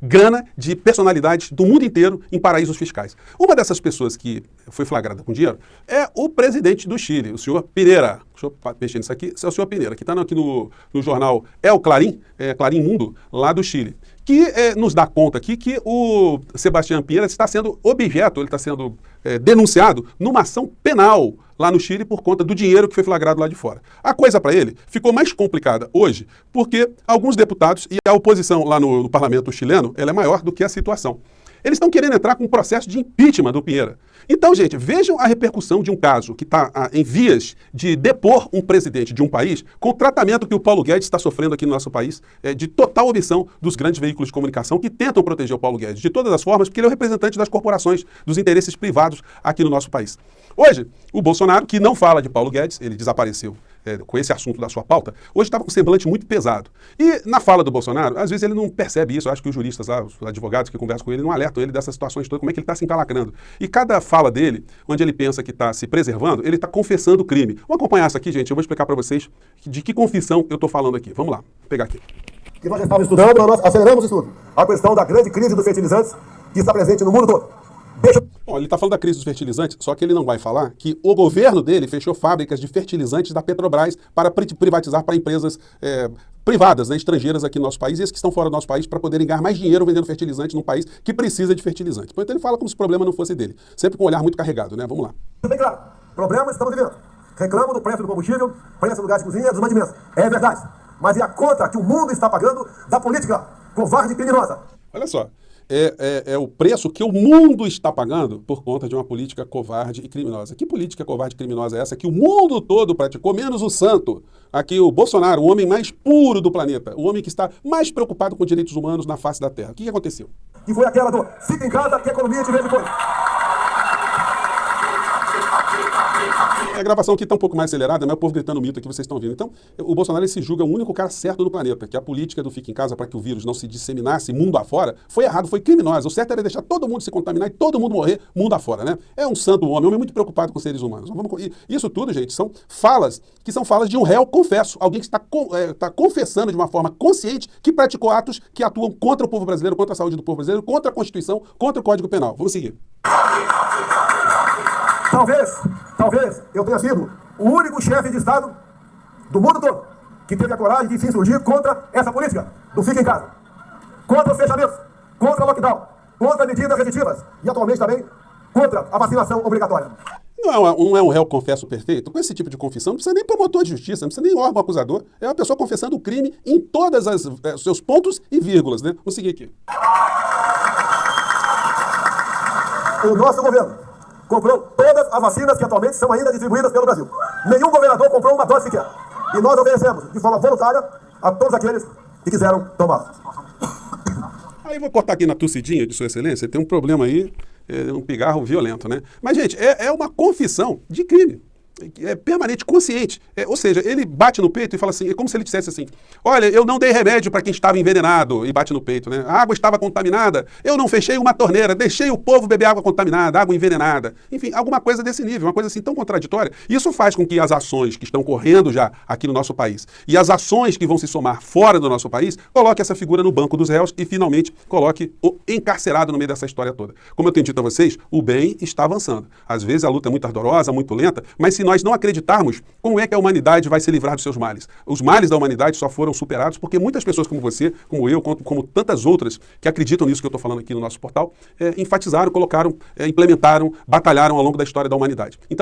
grana de personalidades do mundo inteiro em paraísos fiscais. Uma dessas pessoas que foi flagrada com dinheiro é o presidente do Chile, o senhor Piñera. Deixa eu mexer nisso aqui. Esse é o senhor Piñera, que está aqui no jornal Clarín, Clarín Mundo, lá do Chile, que nos dá conta aqui que o Sebastián Piñera está sendo objeto, ele está sendo denunciado numa ação penal lá no Chile por conta do dinheiro que foi flagrado lá de fora. A coisa para ele ficou mais complicada hoje porque alguns deputados e a oposição lá no parlamento chileno, ela é maior do que a situação. Eles estão querendo entrar com um processo de impeachment do Piñera. Então, gente, vejam a repercussão de um caso que está em vias de depor um presidente de um país com o tratamento que o Paulo Guedes está sofrendo aqui no nosso país, de total omissão dos grandes veículos de comunicação que tentam proteger o Paulo Guedes de todas as formas, porque ele é o representante das corporações, dos interesses privados aqui no nosso país. Hoje, o Bolsonaro, que não fala de Paulo Guedes, ele desapareceu com esse assunto da sua pauta, hoje estava com um semblante muito pesado. E na fala do Bolsonaro, às vezes ele não percebe isso, eu acho que os juristas lá, os advogados que conversam com ele, não alertam ele dessas situações todas, como é que ele está se encalacrando. E cada fala dele, onde ele pensa que está se preservando, ele está confessando o crime. Vamos acompanhar isso aqui, gente, eu vou explicar para vocês de que confissão eu estou falando aqui. Vamos lá, vou pegar aqui. Que nós já estávamos estudando, nós aceleramos o estudo. A questão da grande crise dos fertilizantes que está presente no mundo todo. Bom, ele está falando da crise dos fertilizantes, só que ele não vai falar que o governo dele fechou fábricas de fertilizantes da Petrobras para privatizar para empresas privadas, né, estrangeiras aqui no nosso país, e esses que estão fora do nosso país, para poderem ganhar mais dinheiro vendendo fertilizante num país que precisa de fertilizantes. Então ele fala como se o problema não fosse dele, sempre com um olhar muito carregado, né? Vamos lá. Bem claro, problema estamos vivendo. Reclamam do preço do combustível, preço do gás de cozinha, dos mantimentos. É verdade, mas é a conta que o mundo está pagando da política covarde e criminosa. Olha só. É o preço que o mundo está pagando por conta de uma política covarde e criminosa. Que política covarde e criminosa é essa que o mundo todo praticou, menos o santo? Aqui o Bolsonaro, o homem mais puro do planeta, o homem que está mais preocupado com direitos humanos na face da Terra. O que aconteceu? Que foi aquela do fica em casa que a economia te vende coisa. A gravação aqui está um pouco mais acelerada, mas o povo gritando mito aqui, vocês estão ouvindo. Então, o Bolsonaro se julga o único cara certo no planeta, que a política do fica em casa para que o vírus não se disseminasse mundo afora foi errado, foi criminosa. O certo era deixar todo mundo se contaminar e todo mundo morrer mundo afora, né? É um santo homem muito preocupado com seres humanos. Isso tudo, gente, são falas que são falas de um réu confesso, alguém que está confessando de uma forma consciente que praticou atos que atuam contra o povo brasileiro, contra a saúde do povo brasileiro, contra a Constituição, contra o Código Penal. Vamos seguir. Talvez eu tenha sido o único chefe de Estado do mundo todo que teve a coragem de se insurgir contra essa política do fica em casa, contra os fechamentos, contra o lockdown, contra medidas restritivas e atualmente também contra a vacinação obrigatória. Não é um réu confesso perfeito? Com esse tipo de confissão não precisa nem promotor de justiça, não precisa nem órgão acusador. É uma pessoa confessando o crime em todos os seus pontos e vírgulas, né? Vamos seguir aqui. O nosso governo comprou todas as vacinas que atualmente são ainda distribuídas pelo Brasil. Nenhum governador comprou uma dose sequer. E nós oferecemos de forma voluntária a todos aqueles que quiseram tomar. Aí vou cortar aqui na tossidinha de Sua Excelência, tem um problema aí, um pigarro violento, né? Mas, gente, é uma confissão de crime. É permanente, consciente. Ou seja, ele bate no peito e fala assim, é como se ele dissesse assim, olha, eu não dei remédio para quem estava envenenado, e bate no peito, né? A água estava contaminada, eu não fechei uma torneira, deixei o povo beber água contaminada, água envenenada. Enfim, alguma coisa desse nível, uma coisa assim tão contraditória. Isso faz com que as ações que estão correndo já aqui no nosso país e as ações que vão se somar fora do nosso país, coloque essa figura no banco dos réus e finalmente coloque o encarcerado no meio dessa história toda. Como eu tenho dito a vocês, o bem está avançando. Às vezes a luta é muito ardorosa, muito lenta, mas se nós não acreditarmos, como é que a humanidade vai se livrar dos seus males? Os males da humanidade só foram superados porque muitas pessoas como você, como eu, como tantas outras que acreditam nisso que eu estou falando aqui no nosso portal, enfatizaram, colocaram, implementaram, batalharam ao longo da história da humanidade. Então,